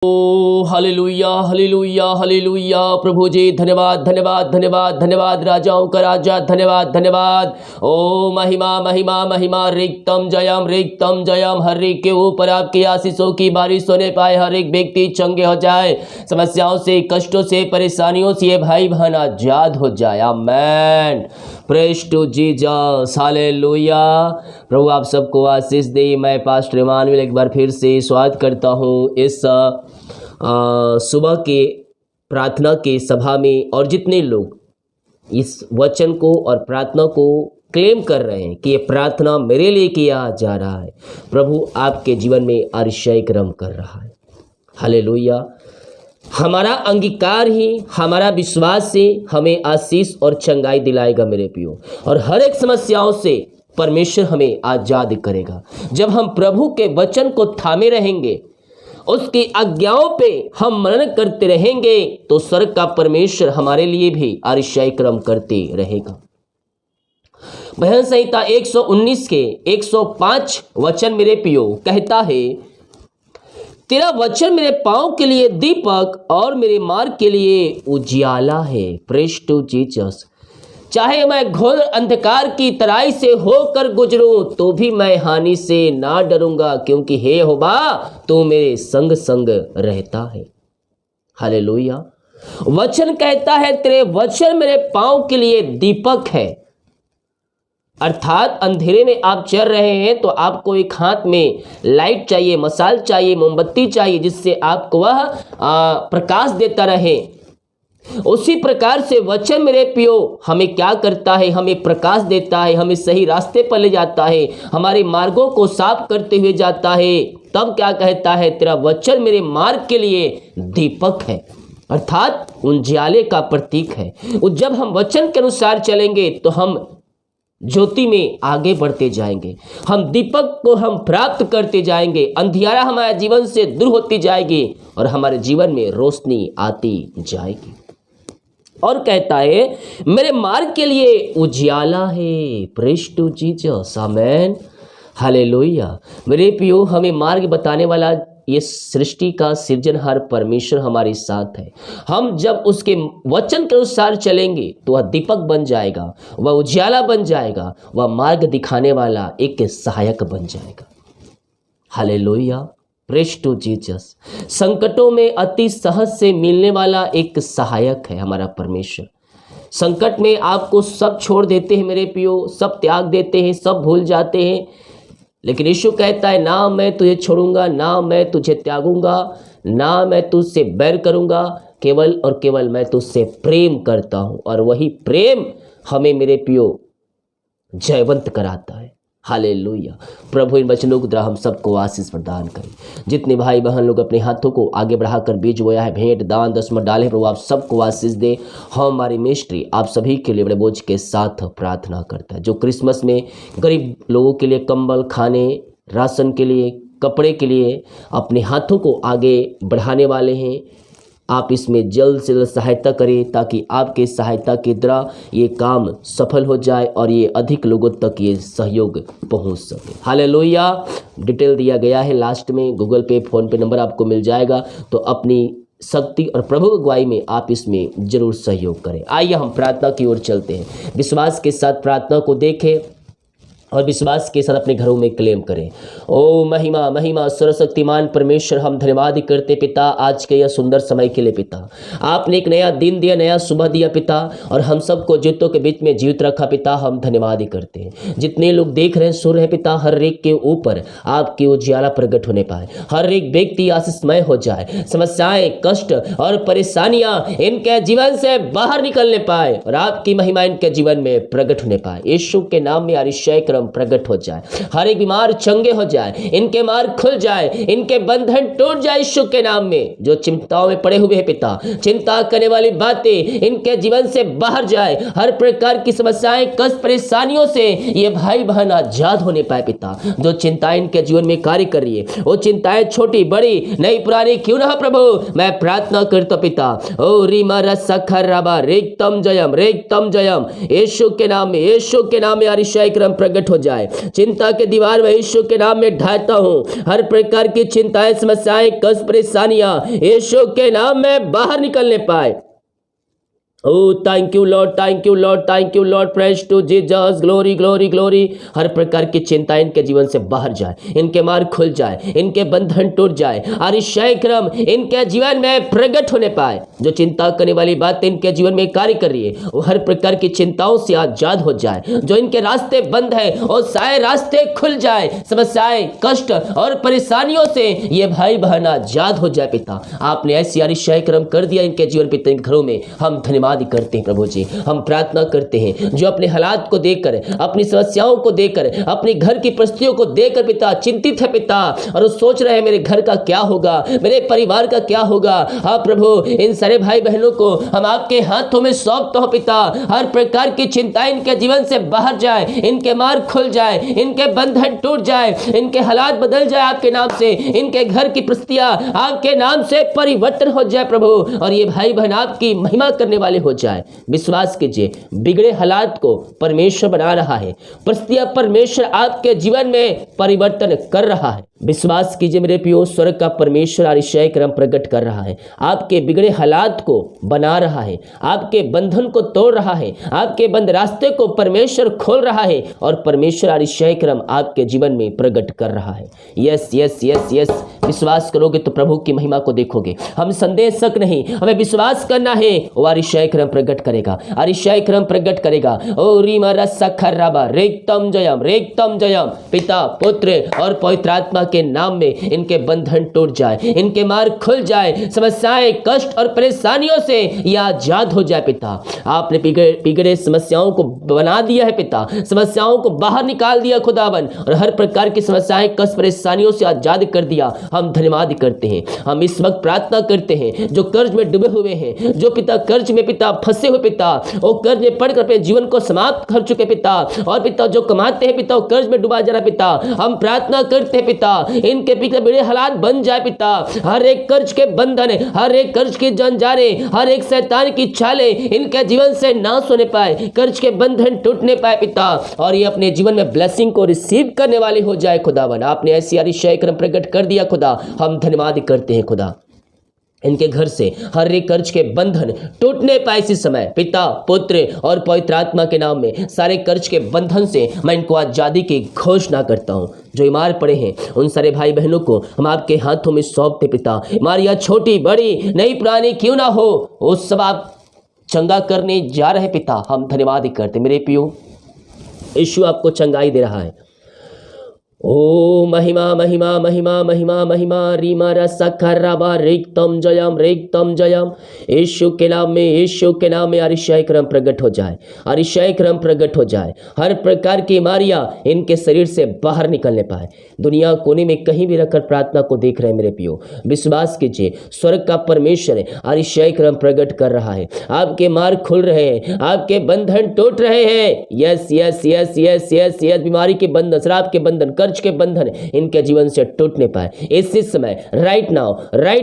ओ hallelujah hallelujah hallelujah. प्रभु जी धन्यवाद धन्यवाद धन्यवाद धन्यवाद, राजाओं का राजा धन्यवाद धन्यवाद। ओ महिमा महिमा महिमा, रिक्तम जयम। हर एक के ऊपर आपकी आशीषों की बारिश होने पाए, हर एक व्यक्ति चंगे हो जाए, समस्याओं से, कष्टों से, परेशानियों से भाई बहन आजाद हो जाए। Amen. Praise to Jesus, hallelujah. प्रभु आप सबको आशीष दे। मैं पास्टर इमानुएल एक बार फिर से स्वागत करता हूँ इस सुबह के प्रार्थना के सभा में। और जितने लोग इस वचन को और प्रार्थना को क्लेम कर रहे हैं कि ये प्रार्थना मेरे लिए किया जा रहा है, प्रभु आपके जीवन में अतिशय कर्म कर रहा है। हालेलुया। हमारा अंगीकार ही, हमारा विश्वास से हमें आशीष और चंगाई दिलाएगा मेरे प्रियो, और हर एक समस्याओं से परमेश्वर हमें आजाद करेगा। जब हम प्रभु के वचन को थामे रहेंगे, उसकी आज्ञाओं पे हम मनन करते रहेंगे, तो स्वर्ग का परमेश्वर हमारे लिए भी अतिशय कर्म करते रहेगा। भजन संहिता 119 के 105 वचन मेरे प्रियो कहता है, तेरा वचन मेरे पांव के लिए दीपक और मेरे मार्ग के लिए उजियाला है। Praise to Jesus. चाहे मैं घोर अंधकार की तराई से होकर गुजरूं, तो भी मैं हानि से ना डरूंगा, क्योंकि हे यहोवा तू मेरे संग संग रहता है। हालेलुया। वचन कहता है तेरे वचन मेरे पांव के लिए दीपक है, अर्थात अंधेरे में आप चल रहे हैं तो आपको एक हाथ में लाइट चाहिए, मसाल चाहिए, मोमबत्ती चाहिए, जिससे आपको वह प्रकाश देता रहे। उसी प्रकार से वचन मेरे प्रियो हमें क्या करता है, हमें प्रकाश देता है, हमें सही रास्ते पर ले जाता है, हमारे मार्गों को साफ करते हुए जाता है। तब क्या कहता है, तेरा वचन मेरे मार्ग के लिए दीपक है, अर्थात उजियाले का प्रतीक है। जब हम वचन के अनुसार चलेंगे तो हम ज्योति में आगे बढ़ते जाएंगे, हम दीपक को हम प्राप्त करते जाएंगे, अंधियारा हमारे जीवन से दूर होती जाएगी और हमारे जीवन में रोशनी आती जाएगी। और कहता है मेरे मार्ग के लिए उजियाला है। Praise to Jesus, amen, hallelujah. मेरे प्रियो हमें मार्ग बताने वाला ये सृष्टि का सृजनहार परमेश्वर हमारे साथ है। हम जब उसके वचन के अनुसार चलेंगे तो वह दीपक बन जाएगा, वह उजियाला बन जाएगा, वह मार्ग दिखाने वाला एक सहायक बन जाएगा। हालेलुया। Praise to Jesus. संकटों में अति सहज से मिलने वाला एक सहायक है हमारा परमेश्वर। संकट में आपको सब छोड़ देते हैं मेरे प्रियो, सब त्याग देते हैं, सब भूल जाते हैं, लेकिन यीशु कहता है ना मैं तुझे छोड़ूंगा, ना मैं तुझे त्यागूंगा, ना मैं तुझसे बैर करूंगा, केवल और केवल मैं तुझसे प्रेम करता हूं। और वही प्रेम हमें मेरे प्रियो जयवंत कराता है। हालेलुया। प्रभु इन वचनों के द्वारा हम सबको आशीष प्रदान करें। जितने भाई बहन लोग अपने हाथों को आगे बढ़ाकर बीज बोया है, भेंट दान दसमत डाले, प्रभु आप सबको आशीष दे। हमारी मिनिस्ट्री आप सभी के लिए बड़े बोझ के साथ प्रार्थना करता है। जो क्रिसमस में गरीब लोगों के लिए कंबल, खाने, राशन के लिए, कपड़े के लिए अपने हाथों को आगे बढ़ाने वाले हैं, आप इसमें जल्द से जल्द सहायता करें, ताकि आपके सहायता के द्वारा ये काम सफल हो जाए और ये अधिक लोगों तक ये सहयोग पहुंच सके। हालेलुया। डिटेल दिया गया है लास्ट में, गूगल पे, फोन पे नंबर आपको मिल जाएगा, तो अपनी शक्ति और प्रभु अगुवाई में आप इसमें जरूर सहयोग करें। आइए हम प्रार्थना की ओर चलते हैं। विश्वास के साथ प्रार्थना को देखें और विश्वास के साथ अपने घरों में क्लेम करें। ओ महिमा महिमा सर्वशक्तिमान परमेश्वर, हम धन्यवाद करते पिता आज के यह सुंदर समय के लिए। पिता आपने एक नया दिन दिया, नया सुबह दिया पिता, और हम सबको जीवितों के बीच में जीवित रखा पिता, हम धन्यवाद करते हैं। जितने लोग देख रहे हैं, सुन रहे हैं पिता, हर एक के ऊपर आपकी उजियाला प्रकट होने पाए, हर एक व्यक्ति आशीषमय हो जाए, समस्याएं, कष्ट और परेशानियां इनके जीवन से बाहर निकलने पाए और आपकी महिमा इनके जीवन में प्रकट होने पाए। यीशु के नाम में अतिशय प्रकट हो जाए, हर एक बीमार चंगे हो जाए, इनके मार्ग खुल जाए, इनके बंधन टूट जाए यीशु के नाम में। जो चिंताओं में पड़े हुए हैं पिता, चिंता करने वाली बातें इनके जीवन से बाहर जाए, हर प्रकार की समस्याएं, कष्ट, परेशानियों से ये भाई बहन आजाद होने पाए पिता। जो चिंताएं इनके जीवन में कार्य कर रही है, वो चिंताएं छोटी बड़ी नई पुरानी क्यों ना हो प्रभु, मैं प्रार्थना करता पिता। ओ रीमा रसखर रबा रेक्तम जयम, रेक्तम जयम, यीशु के नाम में, यीशु के नाम में अतिशय क्रम प्रकट प्रकट हो जाए। चिंता के दीवार में यीशु के नाम में ढाता हूँ। हर प्रकार की चिंताएं, समस्याएं, कष्ट, परेशानियां यीशु के नाम में बाहर निकलने पाए। Oh, thank you Lord, thank you Lord, thank you Lord, praise to Jesus, glory, glory, glory। हर प्रकार की चिंता इनके जीवन से बाहर जाए, इनके मार्ग खुल जाए, इनके बंधन टूट जाए, अतिशय क्रम इनके जीवन में प्रकट होने पाए। जो चिंता करने वाली बात इनके जीवन में कार्य कर रही है, वो हर प्रकार की चिंताओं से आजाद हो जाए। जो इनके रास्ते बंद है वो सारे रास्ते खुल जाए। समस्याएं, कष्ट और परेशानियों से ये भाई बहन आजाद हो जाए। पिता, आपने ऐसी अतिशय क्रम कर दिया इनके जीवन, पिता इन घरों में हम धन्यवाद करते हैं। प्रभु जी, हम प्रार्थना करते हैं जो अपने हालात को देखकर, अपनी समस्याओं को देखकर, अपनी घर की परिस्थितियों को देखकर पिता चिंतित है पिता, और वो सोच रहे हैं मेरे घर का क्या होगा, मेरे परिवार का क्या होगा। हाँ प्रभु, इन सारे भाई बहनों को हम आपके हाथों में सौंपते हो पिता। हर प्रकार की चिंता इनके जीवन से बाहर जाए, इनके मार्ग खुल जाए, इनके बंधन टूट जाए, इनके हालात बदल जाए आपके नाम से, इनके घर की परिस्थितियां आपके नाम से परिवर्तन हो जाए प्रभु। और ये भाई बहन आपकी महिमा करने वाले हो जाए। विश्वास कीजिए, बिगड़े हालात को परमेश्वर बना रहा है। परिस्थितियां परमेश्वर आपके जीवन में परिवर्तन कर रहा है। विश्वास कीजिए मेरे प्रियो, स्वर्ग का परमेश्वर अतिशय क्रम प्रकट कर रहा है। आपके बिगड़े हालात को बना रहा है, आपके बंधन को तोड़ रहा है, आपके बंद रास्ते को परमेश्वर खोल रहा है, और परमेश्वर अतिशय क्रम आपके जीवन में प्रकट कर रहा है। यस यस यस यस, विश्वास करोगे तो प्रभु की महिमा को देखोगे। हम संदेह शक नहीं, हमें विश्वास करना है, वो अतिशय क्रम प्रकट करेगा, अतिशय क्रम प्रकट करेगा। ओ रीमा रसखराबा रेक्तम जयम, रेक्तम जयम। पिता, पुत्र और पवित्र आत्मा के नाम में इनके बंधन टूट जाए, इनके मार्ग खुल जाए, समस्याएं, कष्ट और परेशानियों से ये आजाद हो जाए। पिता, आपने बिगड़े समस्याओं को बना दिया है पिता, समस्याओं को बाहर निकाल दिया खुदावन, और हर प्रकार की समस्याएं, कष्ट, परेशानियों से आजाद कर दिया। हम धन्यवाद करते हैं। हम इस वक्त प्रार्थना करते हैं जो कर्ज में डूबे हुए हैं, जो पिता कर्ज में पिता फंसे हुए पिता, वो कर्ज में पड़कर अपने जीवन को समाप्त कर चुके पिता, और पिता जो कमाते हैं पिता वो कर्ज में डूबा जा रहा पिता। हम प्रार्थना करते हैं पिता, इनके पिता बड़े हालात बन जाए पिता। हर एक कर्ज के बंधन, हर एक कर्ज की जंजारे, हर एक शैतान की चालें इनके जीवन से नाश होने पाए, कर्ज के बंधन टूटने पाए पिता, और ये अपने जीवन में ब्लेसिंग को रिसीव करने वाले हो जाए खुदावन। आपने ऐसी अतिशय क्रम प्रकट कर दिया खुदा, हम धन्यवाद करते हैं खुदा। इनके घर से हर एक कर्ज के बंधन टूटने पाए इसी समय, पिता, पुत्र और पवित्र आत्मा के नाम में सारे कर्ज के बंधन से मैं इनको आजादी की घोषणा करता हूँ। जो बीमार पड़े हैं उन सारे भाई बहनों को हम आपके हाथों में सौंपते पिता। बीमारियां छोटी बड़ी नई पुरानी क्यों ना हो, वो सब आप चंगा करने जा रहे पिता। हम धन्यवाद करते मेरे पियो, यीशु आपको चंगाई दे रहा है। ओ महिमा महिमा महिमा महिमा महिमा रीमा रसखराबा रेक्तम जयम, रेक्तम जयम। यीशु के नाम में, यीशु के नाम में अतिशय क्रम प्रकट हो जाए, अतिशय क्रम प्रकट हो जाए। हर प्रकार की बीमारियां इनके शरीर से बाहर निकलने पाए। दुनिया कोने में कहीं भी रखकर प्रार्थना को देख रहे हैं मेरे पियो, विश्वास कीजिए स्वर्ग का परमेश्वर अतिशय क्रम प्रकट कर रहा है। आपके मार्ग खुल रहे हैं, आपके बंधन टूट रहे हैं। Yes yes yes yes yes yes, बीमारी के बंधन, शराब के बंधन, कर्ज के बंधन इनके जीवन से टूटने पाए इसी समय। राइट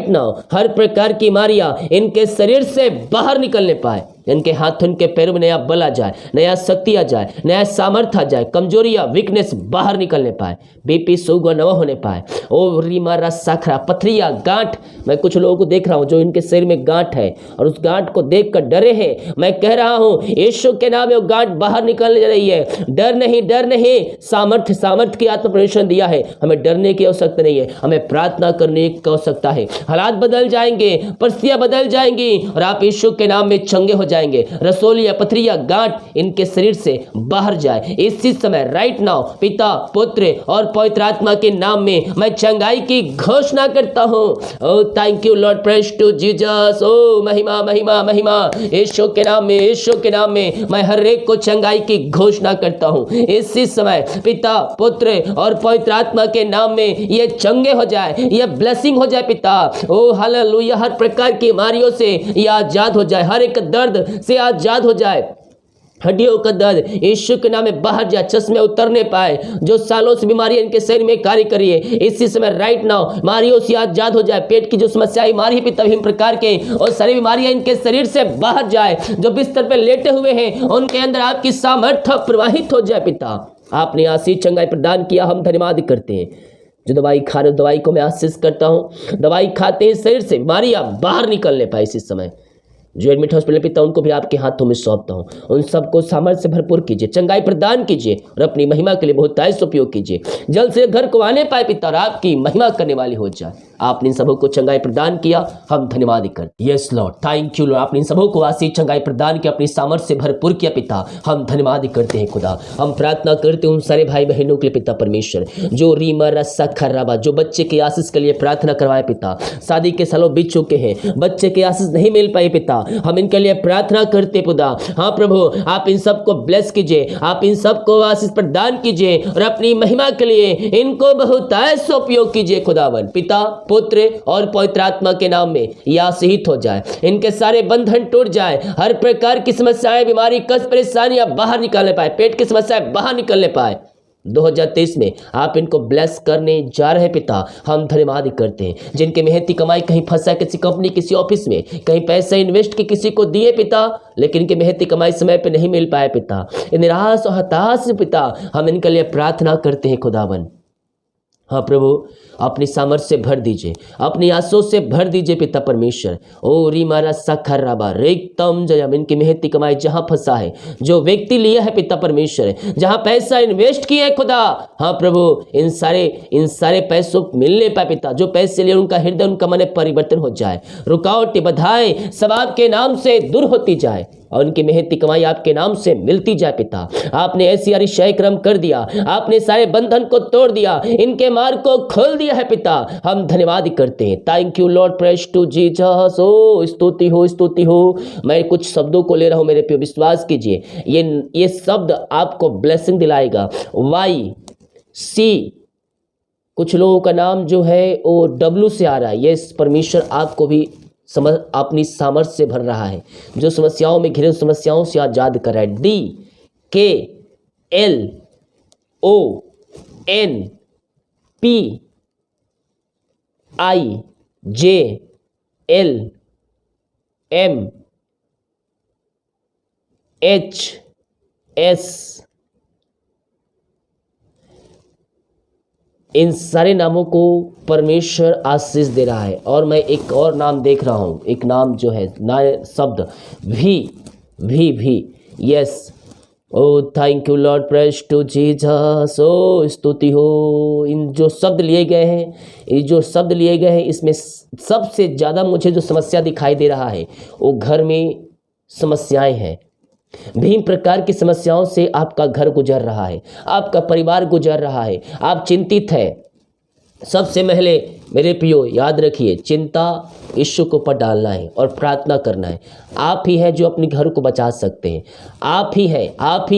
नाउ हर प्रकार की बीमारियां इनके शरीर से बाहर निकलने पाए। इनके हाथों, इनके पैरों में नया बल आ जाए, नया शक्ति आ जाए, नया सामर्थ्य आ जाए, कमजोरियां, वीकनेस बाहर निकलने पाए, बीपी शुगर न होने पाए। ओ रीमारा साखरा, पथरिया, गांठ, मैं कुछ लोगों को देख रहा हूं जो इनके शरीर में गांठ है और उस गांठ को देखकर डरे हैं। मैं कह रहा हूं यीशु के नाम में वो गांठ बाहर निकलने जा रही है। डर नहीं, डर नहीं, सामर्थ्य की आत्मा परमेश्वर ने दिया है। हमें डरने की आवश्यकता नहीं है, हमें प्रार्थना करने की आवश्यकता है। हालात बदल जाएंगे, परिस्थितियां बदल जाएंगी और आप यीशु के नाम में चंगे हो जाएंगे। रसोलिया, पथरिया, गांठ इनके शरीर से बाहर जाए इसी समय। राइट नाउ पिता, पुत्र और पवित्र आत्मा के नाम में मैं चंगाई की घोषणा करता हूं। Oh thank you Lord, praise to Jesus. ओ महिमा महिमा महिमा यीशु के नाम में, यीशु के नाम में मैं हर एक को चंगाई की घोषणा करता हूं इसी समय। पिता, पुत्र और पवित्र आत्मा के नाम में ये चंगे हो जाए, ये ब्लेसिंग हो जाए पिता। ओ हालेलुया, हर प्रकार की बीमारियों से ये आजाद हो जाए, हर एक दर्द से आजाद हो जाए, हड्डियों का दर्द यीशु के नाम में बाहर जाए, चश्मे उतरने पाए। जो सालों से बीमारी इनके शरीर में कार्य करी है इसी समय राइट नाउ बीमारियों से आजाद हो जाए। पेट की जो समस्या बीमारी है विभिन्न प्रकार के और सारी बीमारियां इनके शरीर से बाहर जाए। जो बिस्तर पर लेटे हुए हैं उनके अंदर आपकी सामर्थ्य प्रवाहित हो जाए पिता। आपने आशीष चंगाई प्रदान किया, हम धन्यवाद करते हैं। जो दवाई खा रहे हो, दवाई को मैं आशीष करता हूँ। दवाई खाते हैं शरीर से बीमारियाँ बाहर निकलने पाए इसी समय। जो एडमिट हॉस्पिटल पिता, उनको भी आपके हाथों में सौंपता हूँ। उन सबको सामर्थ्य से भरपूर कीजिए, चंगाई प्रदान कीजिए और अपनी महिमा के लिए बहुतायत से उपयोग कीजिए। जल्द से घर को आने पाए पिता और आपकी महिमा करने वाली हो जाए। आपने इन सबों को चंगाई प्रदान किया, हम धन्यवाद करते हैं। Yes Lord, thank you Lord. आपने इन सबों को आशीष चंगाई प्रदान किया, अपनी सामर्थ्य से भरपूर किया पिता, हम धन्यवाद करते हैं खुदा। हम प्रार्थना करते हैं उन सारे भाई बहनों के लिए पिता परमेश्वर, जो रीमा रस्सा खर्राबा, जो बच्चे की आशीष के लिए प्रार्थना करवाए पिता। शादी के सालों बीत चुके हैं, बच्चे की आशीष नहीं मिल पाई पिता, हम इनके लिए प्रार्थना करते खुदा। हाँ प्रभु, आप इन सबको ब्लेस कीजिए, आप इन सबको आशीष प्रदान कीजिए और अपनी महिमा के लिए इनको बहुतायत से उपयोग कीजिए खुदावन। पिता, पुत्र और पवित्र आत्मा के नाम में यह आशीषित हो जाए, इनके सारे बंधन टूट जाए, हर प्रकार की समस्याएं, बीमारी, कष्ट, परेशानियां बाहर निकालने पाए, पेट की समस्याएं बाहर निकलने पाए। 2023 में आप इनको ब्लेस करने जा रहे पिता, हम धन्यवाद करते हैं। जिनके मेहनती कमाई कहीं फंसा, किसी कंपनी, किसी ऑफिस में, कहीं पैसा इन्वेस्ट के किसी को दिए पिता, लेकिन इनके मेहनती कमाई समय पे नहीं मिल पाए पिता, निराश और हताश पिता, हम इनके लिए प्रार्थना करते हैं खुदावन। हाँ प्रभु, अपनी सामर्थ्य से भर दीजिए, अपनी आंसू से भर दीजिए पिता परमेश्वर। ओ री मारा सखर राबा रेतम जयम, इनकी मेहनती कमाई जहां फंसा है, जो व्यक्ति लिया है पिता परमेश्वर, जहां पैसा इन्वेस्ट किया है खुदा, हाँ प्रभु, इन सारे पैसों मिलने पाए पिता। जो पैसे लिए उनका हृदय, उनका मन परिवर्तन हो जाए, रुकावटें बाधाएं सब आपके नाम से दूर होती जाए और उनकी मेहनती कमाई आपके नाम से मिलती जाए पिता। आपने ऐसी अतिशय क्रम कर दिया, आपने सारे बंधन को तोड़ दिया, इनके मार्ग को खोल दिया है पिता, हम धन्यवाद करते हैं। Thank you Lord, praise to Jesus. ओ स्तुति हो, स्तुति हो। मैं कुछ शब्दों को ले रहा हूं मेरे पे, विश्वास कीजिए ये शब्द आपको ब्लेसिंग दिलाएगा। वाई सी, कुछ लोगों का नाम जो है वो डब्ल्यू से आ रहा है। ये परमेश्वर आपको भी अपनी सामर्थ्य से भर रहा है, जो समस्याओं में घिरे समस्याओं से आजाद कर रहा है। DKLONPIJLMHS, इन सारे नामों को परमेश्वर आशीष दे रहा है। और मैं एक और नाम देख रहा हूँ, एक नाम जो है नया शब्द भी। Yes, oh thank you Lord, praise to Jesus. ओ स्तुति हो। इन जो शब्द लिए गए हैं, इसमें सबसे ज़्यादा मुझे जो समस्या दिखाई दे रहा है वो घर में समस्याएं हैं। विभिन्न प्रकार की समस्याओं से आपका घर गुजर रहा है, आपका परिवार गुजर रहा है, आप चिंतित है। सबसे पहले मेरे प्रियो याद रखिए, चिंता यीशु के ऊपर डालना है और प्रार्थना करना है। आप ही है जो अपने घर को बचा सकते हैं, आप ही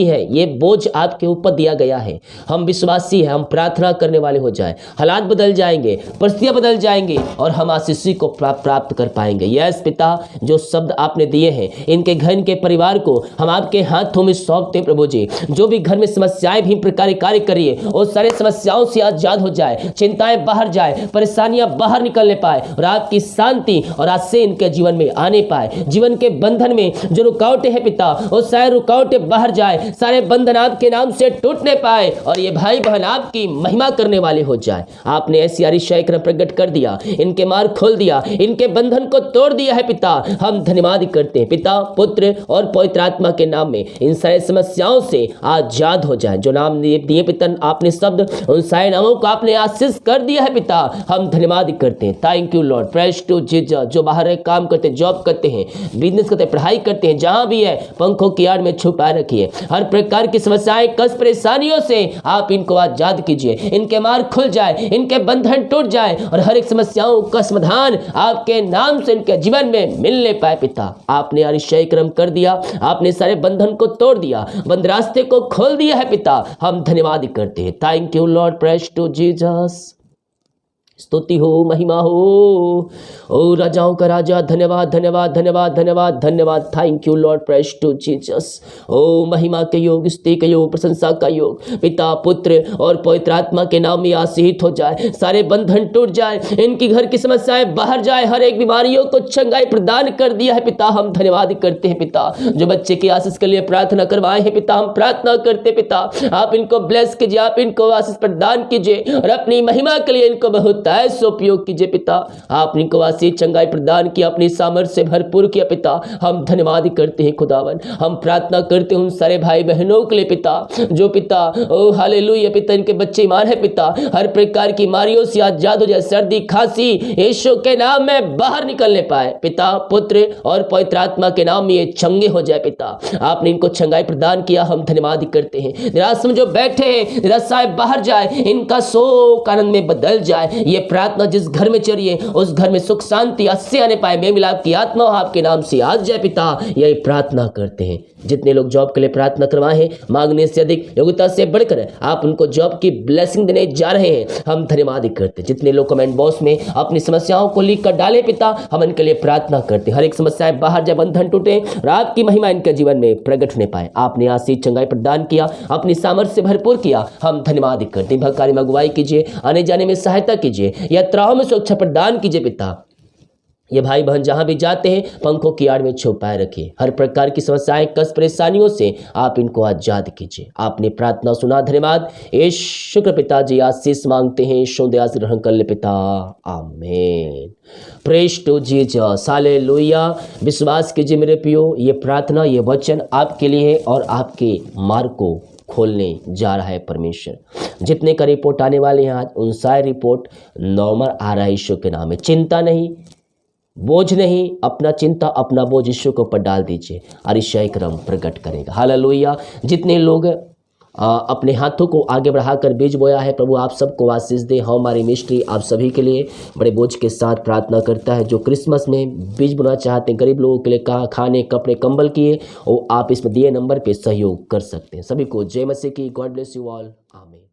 है। ये बोझ आपके ऊपर दिया गया है। हम विश्वासी हैं, हम प्रार्थना करने वाले हो जाए, हालात बदल जाएंगे, परिस्थितियां बदल जाएंगी और हम आशीष को प्राप्त कर पाएंगे। यस पिता, जो शब्द आपने दिए हैं, इनके घर, इनके परिवार को हम आपके हाथों में सौंपते हैं प्रभु जी। जो भी घर में समस्याएं भी प्रकार कार्य करिए, वो सारे समस्याओं से आजाद हो जाए, चिंताएं बाहर जाए, परेशानियां बाहर निकलने पाए और आपकी शांति और आशीष इनके जीवन में आने पाए। जीवन के बंधन में जो रुकावटें हैं पिता, वो सारे रुकावटें बाहर जाए, सारे बंधन आपके नाम से टूटने पाए और ये भाई बहन आपकी महिमा करने वाले हो जाए। आपने ऐसी अतिशय क्रम प्रकट कर दिया, इनके मार्ग खोल दिया, इनके बंधन को तोड़ दिया है पिता, हम धन्यवाद करते हैं। पिता, पुत्र और पवित्र आत्मा के नाम में इन सारे समस्याओं से आजाद हो जाए। जो नाम दिए पिता आपने शब्द, उन सारे नामों को आपने आशीष कर दिया है पिता, हम धन्यवाद करते हैं। Thank you Lord, praise to Jesus. जो बाहर काम करते हैं, जॉब करते हैं, बिजनेस करते हैं, पढ़ाई करते हैं, जहां भी है पंखों की आड़ में छुपा रखिए। हर प्रकार की समस्याएं, कष्ट, परेशानियों से आप इनको आजाद कीजिए, इनके मार्ग खुल जाए, इनके बंधन टूट जाए और हर एक समस्याओं का समाधान आपके नाम से इनके जीवन में मिलने पाए पिता। आपने अतिशय क्रम कर दिया, आपने सारे बंधन को तोड़ दिया, बंद रास्ते को खोल दिया है पिता, हम धन्यवाद करते हैं। Thank you Lord, praise to Jesus. स्तुति हो, महिमा हो। ओ राजाओं का राजा, धन्यवाद धन्यवाद धन्यवाद धन्यवाद धन्यवाद। Thank you Lord, praise to Jesus. ओ महिमा के योग, स्तुति के योग, प्रशंसा का योग पिता, पुत्र और पवित्र आत्मा के नाम में आशीषित हो जाए। सारे बंधन टूट जाए, इनकी घर की समस्याएं बाहर जाए, हर एक बीमारियों को चंगाई प्रदान कर दिया है पिता। हम धन्यवाद करते हैं पिता। जो बच्चे की आशीष के लिए प्रार्थना करवाए हैं पिता, हम प्रार्थना करते पिता, आप इनको ब्लेस कीजिए, आप इनको आशीष प्रदान कीजिए और अपनी महिमा के लिए इनको बहुत ऐसा उपयोग कीजिए पिता। आपने इनको आशीष चंगाई प्रदान किया, अपनी सामर्थ्य से भरपूर किया पिता। हम धन्यवाद करते हैं खुदावन। हम प्रार्थना करते हैं उन सारे भाई बहनों के लिए पिता, जो पिता ओ हालेलुया पिता इनके बच्चे ईमान है पिता, हर प्रकार की बीमारियों से आजाद हो जाए, सर्दी खांसी यीशु के नाम में बाहर निकलने पाए पिता, पुत्र और पवित्र आत्मा के नाम में ये चंगे हो जाए पिता। आपने इनको चंगाई प्रदान किया, हम धन्यवाद करते हैं। निराश में जो बैठे हैं, निराशाएं बाहर जाए, इनका शोक आनंद में बदल जाए। ये प्रार्थना जिस घर में चलिए उस घर में सुख शांति असह्य आने पाए, मेल-मिलाप की आत्मा आपके नाम से आ जाए पिता। यही प्रार्थना करते हैं। जितने लोग जॉब के लिए प्रार्थना करवाए हैं, मांगने से अधिक योग्यता से बढ़कर आप उनको जॉब की ब्लेसिंग देने जा रहे हैं, हम धन्यवाद करते हैं। जितने लोग कमेंट बॉक्स में अपनी समस्याओं को लिख कर डाले पिता, हम इनके लिए प्रार्थना करते हैं। हर एक समस्याएं बाहर जाए, बंधन टूटे और आपकी महिमा इनके जीवन में प्रकट होने पाए। आपने आशीष चंगाई प्रदान किया, अपनी सामर्थ्य से भरपूर किया, हम धन्यवाद करते हैं। भक्ति में अगुवाई कीजिए, आने जाने में सहायता कीजिए, यात्राओं में सुरक्षा प्रदान कीजिए पिता। ये भाई बहन जहां भी जाते हैं पंखों की आड़ में छुपाए रखिए। हर प्रकार की समस्याएं, कष्ट, परेशानियों से आप इनको आजाद कीजिए। आपने प्रार्थना सुना, धन्यवाद। ये शुक्र पिताजी, आशीष मांगते हैं, यीशु दया से ग्रहण कर ले पिता, आमीन। Praise to Jesus, hallelujah. विश्वास कीजिए मेरे प्रियो, ये प्रार्थना, ये वचन आपके लिए है और आपके मार्ग को खोलने जा रहा है परमेश्वर। जितने का रिपोर्ट आने वाले हैं आज, उन सारे रिपोर्ट नॉर्मल आ रहा है यीशु के नाम में। चिंता नहीं, बोझ नहीं, अपना चिंता, अपना बोझ यीशु के ऊपर डाल दीजिए और ईशाई क्रम प्रकट करेगा। हालेलुया। जितने लोग अपने हाथों को आगे बढ़ाकर बीज बोया है, प्रभु आप सबको आशीष दे। हमारी मिनिस्ट्री आप सभी के लिए बड़े बोझ के साथ प्रार्थना करता है। जो क्रिसमस में बीज बोना चाहते हैं, गरीब लोगों के लिए कहा खाने, कपड़े, कंबल किए, वो आप इसमें दिए नंबर पे सहयोग कर सकते हैं। सभी को जय मसीह की। गॉड ब्लेस यू ऑल, आमीन।